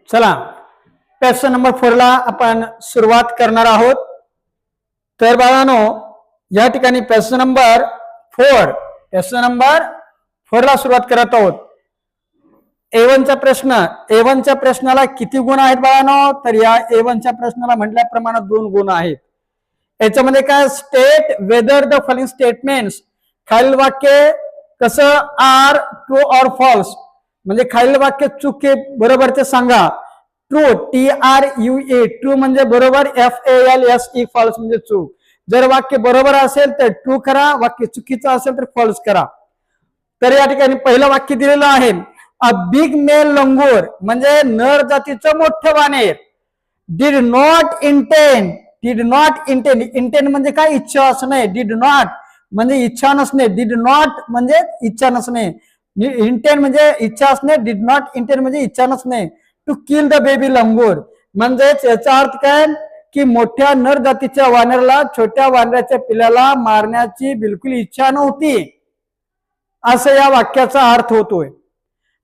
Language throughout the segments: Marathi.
चला क्वेश्चन नंबर 4 ला आपण सुरुवात करणार आहोत. तर बाळांनो या ठिकाणी क्वेश्चन नंबर 4 ला सुरुवात करत आहोत. A1 चा प्रश्न, A1 च्या प्रश्नाला किती गुण आहेत बाळांनो? तर या A1 च्या प्रश्नाला म्हटल्याप्रमाणे 2 गुण आहेत. याच्यामध्ये काय, state whether the following statements, खालील वाक्य कसं आर ट्रू ऑर फॉल्स, म्हणजे खालील वाक्य चूक बरोबर ते सांगा. ट्रू TRUE ट्रू म्हणजे बरोबर, FALSE फॉल्स म्हणजे चूक. जर वाक्य बरोबर असेल तर ट्रू करा, वाक्य चुकीचं असेल तर फॉल्स करा. तर या ठिकाणी पहिलं वाक्य दिलेलं आहे, अ बिग मेल लंगूर म्हणजे नर जातीचं मोठं वानेर. डिड नॉट इंटेंड इंटेंड म्हणजे काय, इच्छा असणे. डिड नॉट म्हणजे इच्छा नसणे, डिड नॉट म्हणजे इच्छा नसणे, इंटेंड म्हणजे इच्छा असणे, डिड नॉट इंटेंड म्हणजे इच्छा नसणे. To kill the baby langur म्हणजेच याचा अर्थ काय की मोठ्या नर जातीच्या वानराला छोट्या वानराच्या पिल्लाला मारण्याची बिलकुल इच्छा नव्हती, असं या वाक्याचा अर्थ होतोय.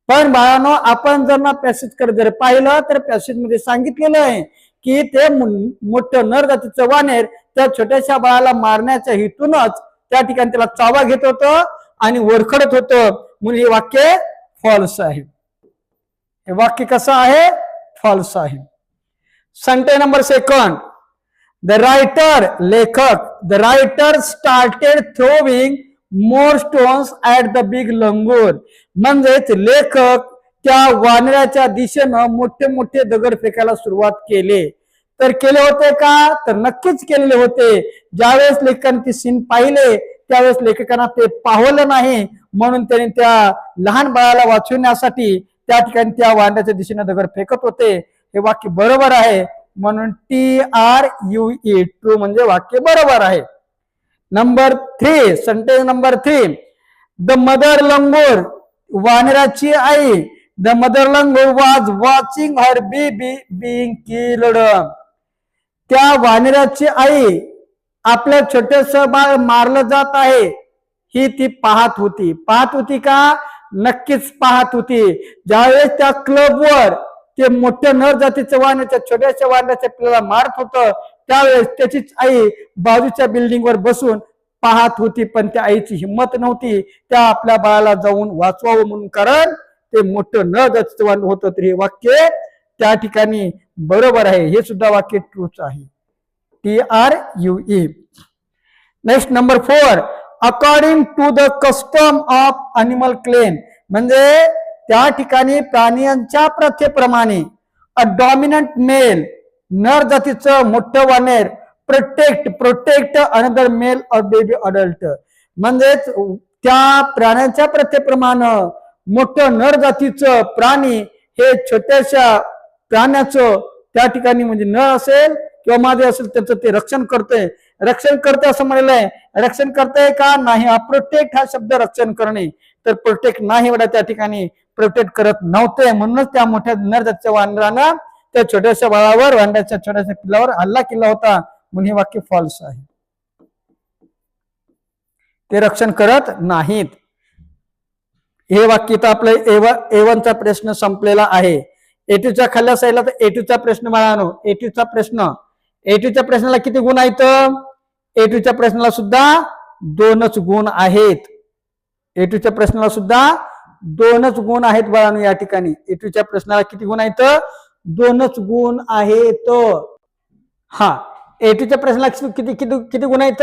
पण बाळांनो आपण जर ना पॅसेज कडे जर पाहिलं तर पॅसेज मध्ये सांगितलेलं आहे की ते मोठं नर जातीचं वानेर त्या छोट्याशा बाळाला मारण्याच्या हेतूनच त्या ठिकाणी त्याला चावा घेत होतं आणि वरखडत होतं, म्हणून हे वाक्य फॉल्स आहे. हे वाक्य कसं आहे, फॉल्स आहे. सेंटेन्स नंबर 2, द रायटर लेखक, the writer started throwing more stones at the big langur म्हणजेच लेखक त्या वानराच्या दिशेनं मोठे मोठे दगड फेकायला सुरुवात केले. तर केले होते का, तर नक्कीच केलेले होते. ज्यावेळेस लेखकाने ते सीन पाहिले त्यावेळेस लेखकांना ते पाहवलं नाही, म्हणून त्यांनी त्या लहान बाळाला वाचवण्यासाठी त्या ठिकाणी त्या वानराच्या दिशेने दगड फेकत होते. हे वाक्य बरोबर आहे, म्हणून TRUE ट्रू म्हणजे वाक्य बरोबर आहे. Number 3, sentence number 3, the mother langur वानराची आई, the mother langur was watching her baby being killed. त्या वानराची आई आपल्या छोटेस बाळ मारलं जात आहे ही ती पाहत होती. पाहत होती का, नक्कीच पाहत होती. ज्यावेळेस त्या क्लबवर ते मोठ्या नर जातीच्या वानराच्या छोट्याशा वानराच्या पिल्लाला मारत होतं त्यावेळेस त्याचीच आई बाजूच्या बिल्डिंगवर बसून पाहत होती, पण त्या आईची हिंमत नव्हती त्या आपल्या बाळाला जाऊन वाचवावं म्हणून, कारण ते मोठं नर जातीचं वानर होतं. तर हे वाक्य त्या ठिकाणी बरोबर आहे, हे सुद्धा वाक्य ट्रूच आहे. TRUE. Next number 4, according to the custom of animal clan म्हणजे त्या ठिकाणी प्राण्यांच्या प्रथेप्रमाणे अ डॉमिनंट मेल नर जातीचं मोठं वानेर प्रोटेक्ट अनदर मेल और बेबी अडल्ट म्हणजेच त्या प्राण्यांच्या प्रथेप्रमाणे मोठं नर जातीचं प्राणी हे छोट्याशा प्राण्याचं त्या ठिकाणी म्हणजे नर असेल किंवा मादी असेल त्याचं ते रक्षण करते असं म्हणलंय. रक्षण करते का नाही, प्रोटेक्ट हा शब्द रक्षण करणे, तर प्रोटेक्ट नाही एवढा त्या ठिकाणी प्रोटेक्ट करत नव्हते, म्हणूनच त्या मोठ्या नर जातीच्या वानरानं त्या छोट्याशा बाळावर वानराच्या छोट्याशा पिल्लावर हल्ला केला होता, म्हणून हे वाक्य फॉल्स आहे. ते रक्षण करत नाहीत. हे वाक्य तर आपलं A1 चा प्रश्न संपलेला आहे. A2 च्या खाल्ल्या साईडला तर A2 चा प्रश्न मिळालो. A2 च्या प्रश्नाला किती गुण आहेत? A2 च्या प्रश्नाला सुद्धा 2च गुण आहेत. A2 च्या प्रश्नाला सुद्धा 2च गुण आहेत बाळांनो. या ठिकाणी A2 च्या प्रश्नाला किती गुण आहेत? 2च गुण आहेत. हा, A2 च्या प्रश्नाला किती किती किती गुण आहेत?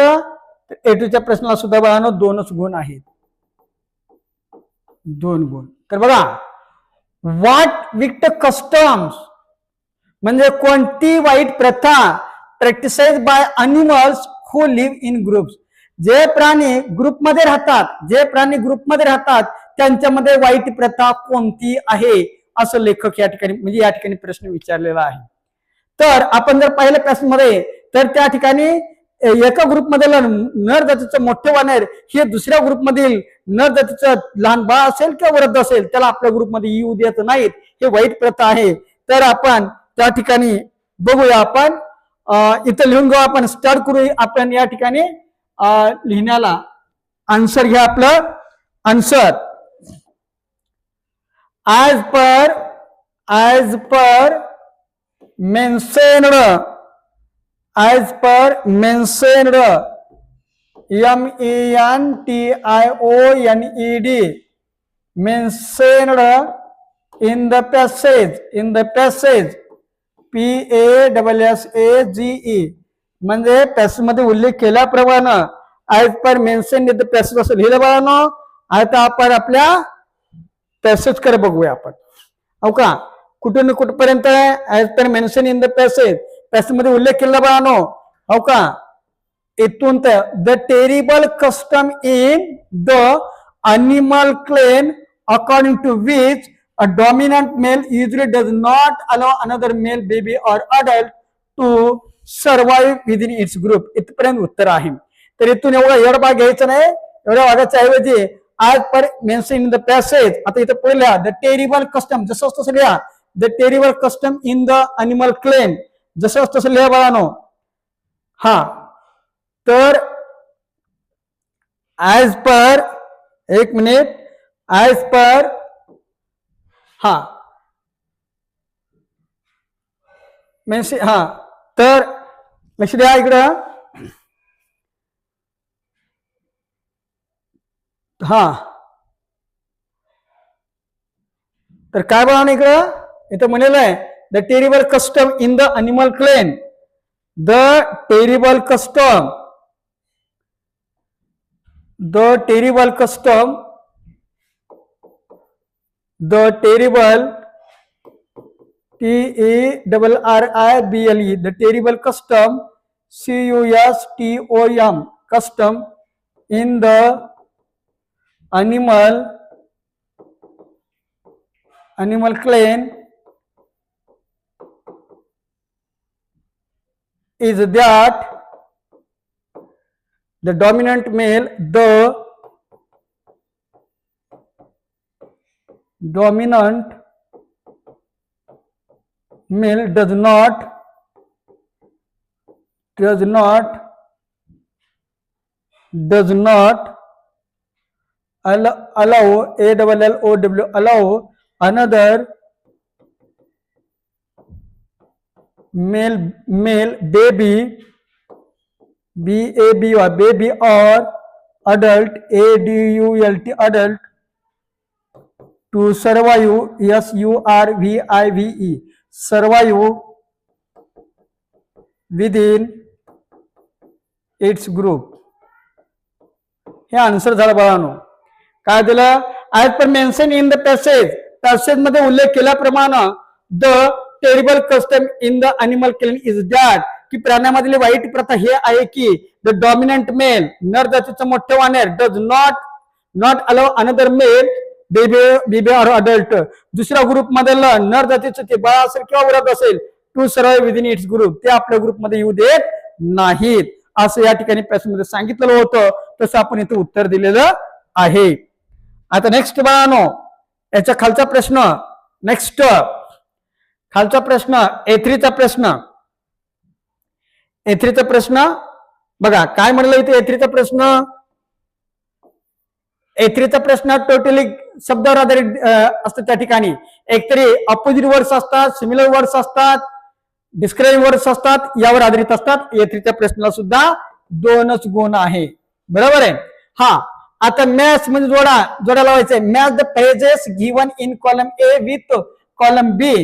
A2 च्या प्रश्नाला सुद्धा बाळांनो 2च गुण आहेत. 2 गुण. तर बघा, व्हॉट विक्ट कस्टम्स म्हणजे कोणती वाईट प्रथा practised by animals who live in groups जे प्राणी ग्रुपमध्ये राहतात त्यांच्यामध्ये वाईट प्रथा कोणती आहे असं लेखक या ठिकाणी म्हणजे या ठिकाणी प्रश्न विचारलेला आहे. तर आपण जर पाहिलं प्रश्नामध्ये तर त्या ठिकाणी एका ग्रुपमधील नर जातीचं मोठे वानर हे दुसऱ्या ग्रुपमधील नर जातीचं लहान बाळ असेल किंवा वृद्ध असेल त्याला आपल्या ग्रुपमध्ये येऊ देत नाहीत, हे वाईट प्रथा आहे. तर आपण त्या ठिकाणी बघूया, आपण इथं लिहून घेऊ, आपण स्टार्ट करू. आपण या ठिकाणी लिहिण्याला आन्सर घ्या. आपलं answer as as per mentioned, as per mentioned, mentioned, mentioned in the passage, in the passage, PASSAGE, म्हणजे पॅसेज मध्ये उल्लेख केल्याप्रमाणे as per mention in the passage असं लिहिलं बाळांनो. आता आपण आपल्या पॅसेज कडे बघूया आपण. हो का, कुठून कुठपर्यंत आहे? As per mention in the passage, passage मध्ये उल्लेख केला बाळांनो. हो का, इथून तर the terrible custom in the animal clan according to which a dominant male usually does not allow another male baby or adult to survive within its group. इथपर्यंत उत्तर आहे. तर इथून एवढा भाग घ्यायचा नाही. एवढ्या भागाच्या ऐवजी as per mention in the passage, आता इथं पहिल्या द टेरिबल कस्टम, जसं तसं लिहा. The terrible custom in the animal clan, जसं तसं लिहा बाळांनो. हा, तर ऍज पर, एक मिनिट, ऍज पर, हा मेन्शन, हा, तर लक्ष द्या इकडं. हा, तर काय बघा इकडं, इथं म्हणलेलं आहे the terrible custom in the animal clan, the terrible custom, the terrible custom, the terrible, TERRIBLE, the terrible custom, CUSTOM, custom in the animal clan is that the dominant male, the dominant male does not allow allow another male baby, BABY, baby or adult, ADULT, adult, to survive, SURVIVE, survive within its group. हे आन्सर झालं बाळांनो. काय दिलं? As per mention in the passage, passage मध्ये उल्लेख केल्याप्रमाणे the terrible custom in the animal clan is that, की प्राण्यामधली वाईट प्रथा हे आहे की द डॉमिनंट मेल, नर जातीचं मोठे वानेर, does not allow another male baby or adult, दुसऱ्या ग्रुप मधलं नर जातीचं ते बाळ असेल किंवा उरत असेल, to survive within its group, ते आपल्या ग्रुपमध्ये येऊ देत नाहीत, असं या ठिकाणी पॅसेज मध्ये सांगितलेलं होतं. तसं आपण इथे उत्तर दिलेलं आहे. आता नेक्स्ट बाळांनो, याच्या खालचा प्रश्न, नेक्स्ट खालचा प्रश्न, A3चा प्रश्न. A3चा प्रश्न बघा काय म्हणलं इथे. A3चा प्रश्न, A3चा प्रश्न टोटली शब्दावर आधारित असतं. त्या ठिकाणी एकतरी अपोजिट वर्ड्स असतात, सिमिलर वर्ड्स असतात, डिस्क्राइब वर्ड्स असतात, यावर आधारित असतात. A3च्या प्रश्नाला सुद्धा 2च गुण आहे. बरोबर आहे. हा, आता मॅच म्हणजे जोडा लावायचंय. Match the phrases given in column A with column B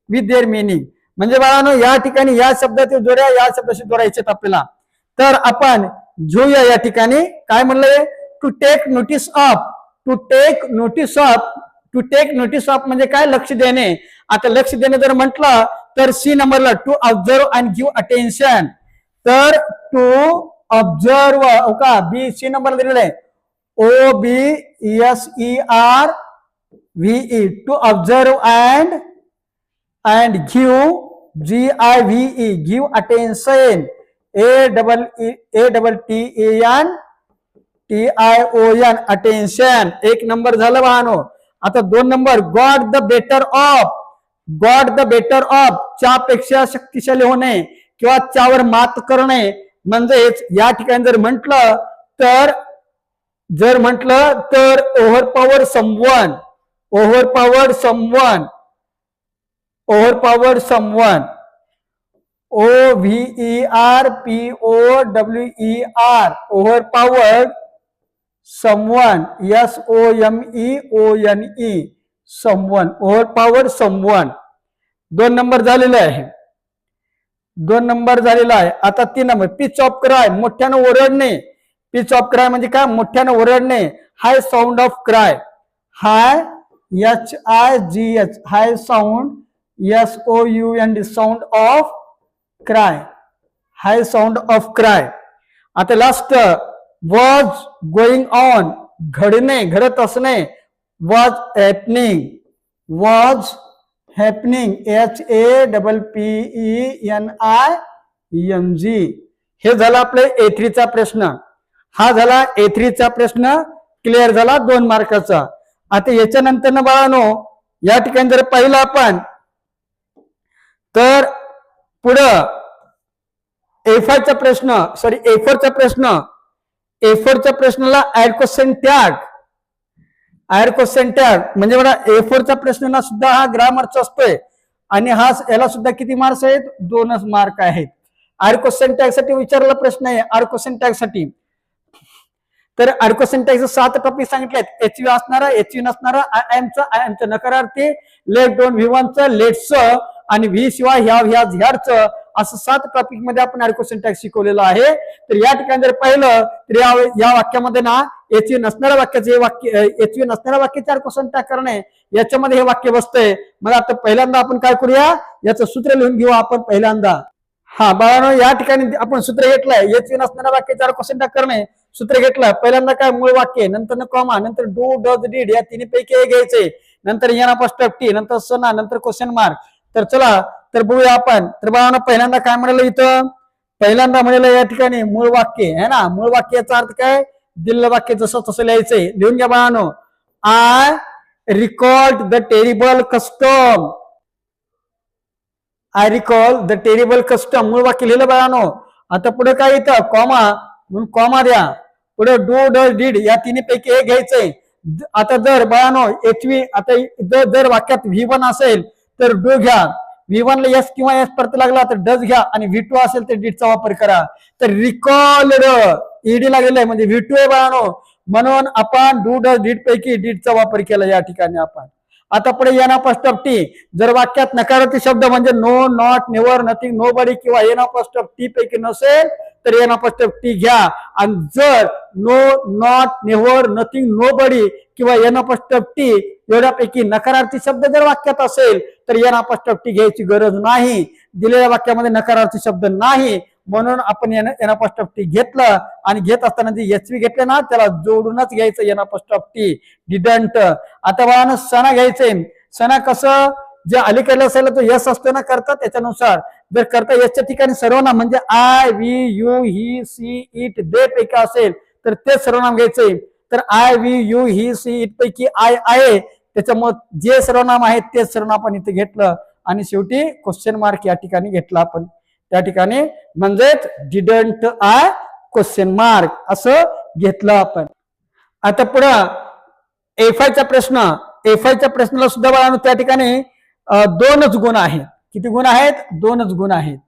with their meaning. म्हणजे बाळांनो या ठिकाणी या शब्दातील जोड्या या शब्दाशी जोडायचे आपल्याला. तर आपण घेऊया या ठिकाणी काय म्हणलंय, to take notice of, to take notice of, to take notice of म्हणजे काय, लक्ष देणे. आता लक्ष देणे जर म्हटलं तर सी नंबरला to observe and give attention. तर टू ऑब्झर्व का, बी सी नंबर दिलेला आहे OBSERVE, to observe and give GIVE, give attention, ATTENTION, attention. एक नंबर झालं वाहनो. आता 2 number, got the better of, got the better of, च्यापेक्षा शक्तिशाली होणे किंवा त्यावर मात करणे. म्हणजेच या ठिकाणी जर म्हटलं तर overpower someone, overpower someone, overpowered someone, overpower, overpowered someone, someone, someone, overpowered someone. 2 number झालेला आहे, 2 नंबर झालेला आहे. आता 3 नंबर पिच ऑफ क्राय, मोठ्यानं ओरडणे. पिच ऑफ क्राय म्हणजे काय? मोठ्यानं ओरडणे. High sound of cry, high HIGH, high sound SOUND, sound of cry, high sound of cry. आता लास्ट वॉज गोइंग ऑन, घडणे, घडत असणे. Was happening, was happening, HAPPENING. हे झालं आपले A3 चा प्रश्न. हा झाला A3 चा प्रश्न, क्लिअर झाला 2 मार्काचा. आता याच्यानंतर ना बाळांनो, या ठिकाणी जर पाहिलं आपण तर पुढं A5 चा प्रश्न, सॉरी A4 चा प्रश्न, A4 च्या प्रश्नाला add question tag, add question tag म्हणजे बघा A4 चा प्रश्न सुद्धा हा ग्रामरचा असतोय आणि हा याला सुद्धा किती मार्क्स आहेत? 2च मार्क आहेत. ऍड क्वेश्चन टॅग साठी विचारलेला प्रश्न आहे. ऍड क्वेश्चन टॅग साठी तर ऍड क्वेश्चन टॅगचे 7 टॉपिक सांगितलेत. HV असणारा, HV नसणारा, आय एमचं नकारार्थी, लेट डोंट व्ही1चं, लेट्सचं आणि व्ही शिवाय ह्याचं, असं 7 टॉपिक मध्ये आपण ऍड क्वेश्चन टॅग शिकवलेला आहे. तर या ठिकाणी जर पाहिलं तर या वाक्यामध्ये ना HV नसणाऱ्या वाक्याचे वाक्य, HV नसणाऱ्या वाक्याचे ऍड क्वेश्चन टॅग करणे, याच्यामध्ये हे वाक्य बसतंय. मग आता पहिल्यांदा आपण काय करूया, याचं सूत्र लिहून घेऊ आपण पहिल्यांदा. हा बाळांनो, या ठिकाणी आपण सूत्र घेतलंय, HV नसणाऱ्या वाक्याचे ऍड क्वेश्चन टॅग करणे. सूत्र घेतलं, पहिल्यांदा काय? मूळ वाक्य, नंतर कॉमा, नंतर डू डज डीड, या तिन्ही पैकी एक घ्यायचे, नंतर T, नंतर सना, नंतर क्वेश्चन मार्क. तर चला तर बघूया आपण. तर बाळांनो, पहिल्यांदा काय म्हणालं इथं? पहिल्यांदा म्हणालं या ठिकाणी मूळ वाक्य आहे ना. मूळ वाक्याचा अर्थ काय? दिलेलं वाक्य जसं तसं लिहायचंय. लिहून घ्या बाळांनो. I recalled the terrible custom, I recall the terrible custom, मूळ वाक्य लिहिलं बाळांनो. आता पुढे काय येतं? कॉमा, म्हणून कॉमा द्या. पुढे डू डज डीड, या तिन्ही पैकी एक घ्यायचंय. आता जर बाळांनो HV, आता जर वाक्यात V1 असेल तर डू घ्या, V1 ला S किंवा S परत लागला तर डज घ्या, आणि V2 असेल तर डीडचा वापर करा. तर रिकॉल्ड ED लागलेलं आहे म्हणजे V2 आहे बाळांनो, म्हणून आपण डू डज डीड पैकी डीडचा वापर केला या ठिकाणी आपण. आता पुढे T, जर वाक्यात नकारार्थी शब्द म्हणजे no, not, never, nothing, nobody किंवा T पैकी नसेल तर T घ्या. आणि जर no, not, never, nothing, nobody किंवा T एवढ्यापैकी नकारार्थी शब्द जर वाक्यात असेल तर T घ्यायची गरज नाही. दिलेल्या वाक्यामध्ये नकारार्थी शब्द नाही, म्हणून आपण T घेतलं. आणि घेत असताना जे HV घेतले ना त्याला जोडूनच घ्यायचं T, डिडंट. आता बाळांनो सणा घ्यायचे. सणा कसं? जे अलीकडे असेल तो यस असतो ना करता, त्याच्यानुसार जर करता यसच्या ठिकाणी सर्वनाम म्हणजे I, we, you, he, she, it, they पैकी असेल तर ते सर्वनाम घ्यायचे. तर I, we, you, he, she, it पैकी आय आहे, त्याच्यामुळे जे सर्वनाम आहेत तेच सर्वनाम आपण इथे घेतलं. आणि शेवटी क्वेश्चन मार्क या ठिकाणी घेतला आपण त्या ठिकाणी, म्हणजेच डिडंट आय क्वेश्चन मार्क असं घेतलं आपण. आता पुढं A5 चा प्रश्न, A5 च्या प्रश्नाला सुद्धा बाळांनो त्या ठिकाणी 2च गुण आहेत. किती गुण आहेत? 2च गुण आहेत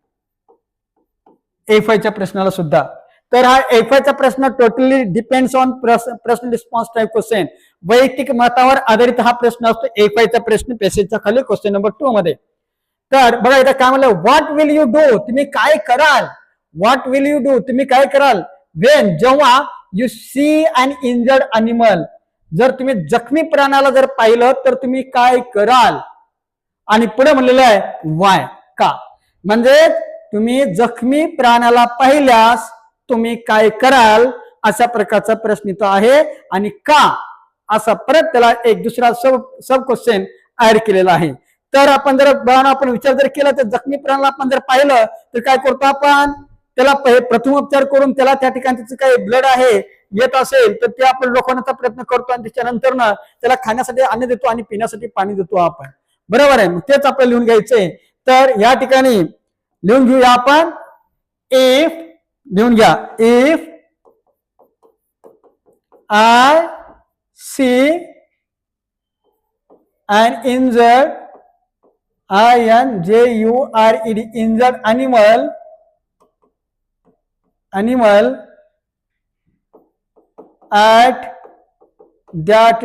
A5 च्या प्रश्नाला सुद्धा. तर हा A5 चा प्रश्न टोटली डिपेंड्स ऑन प्रश्न रिस्पॉन्स टाइप क्वेश्चन, वैयक्तिक मतावर आधारित हा प्रश्न असतो. A5 चा प्रश्न पॅसेजच्या खाली क्वेश्चन नंबर 2 मध्ये. तर बघा इथं काय म्हणलं, व्हॉट विल यू डू, तुम्ही काय कराल? व्हॉट विल यू डू, तुम्ही काय कराल? वेन, जेव्हा you see an injured animal, जर तुम्ही जखमी प्राण्याला जर पाहिलं तर तुम्ही काय कराल? आणि पुढे म्हणलेलं आहे वाय, का, म्हणजे तुम्ही जखमी प्राण्याला पाहिल्यास तुम्ही काय कराल, अशा प्रकारचा प्रश्न इथं आहे. आणि का असा परत त्याला एक दुसरा सब क्वेश्चन ऍड केलेला आहे. तर आपण जर आपण विचार जर केला तर जखमी प्राण्याला आपण जर पाहिलं तर काय करतो आपण? त्याला प्रथमोपचार करून त्याला त्या ठिकाणी त्याचं काही ब्लड आहे येत असेल तर ते आपण रोखण्याचा प्रयत्न करतो, आणि त्याच्यानंतर ना त्याला खाण्यासाठी अन्न देतो आणि पिण्यासाठी पाणी देतो आपण. बरोबर आहे, तेच आपल्याला लिहून घ्यायचंय. तर या ठिकाणी लिहून घेऊया आपण. इफ, लिहून घ्या, if I see an injured INJURED, injured animal at that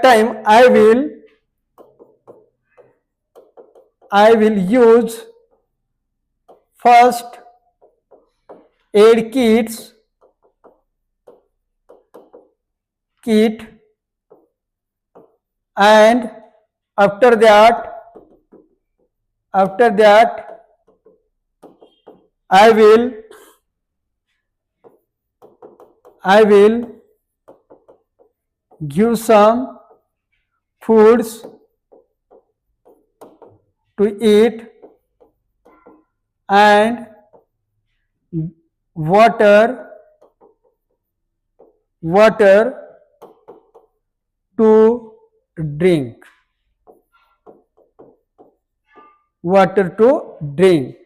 time I will use first aid kit, and after that I will give some foods to eat and water to drink.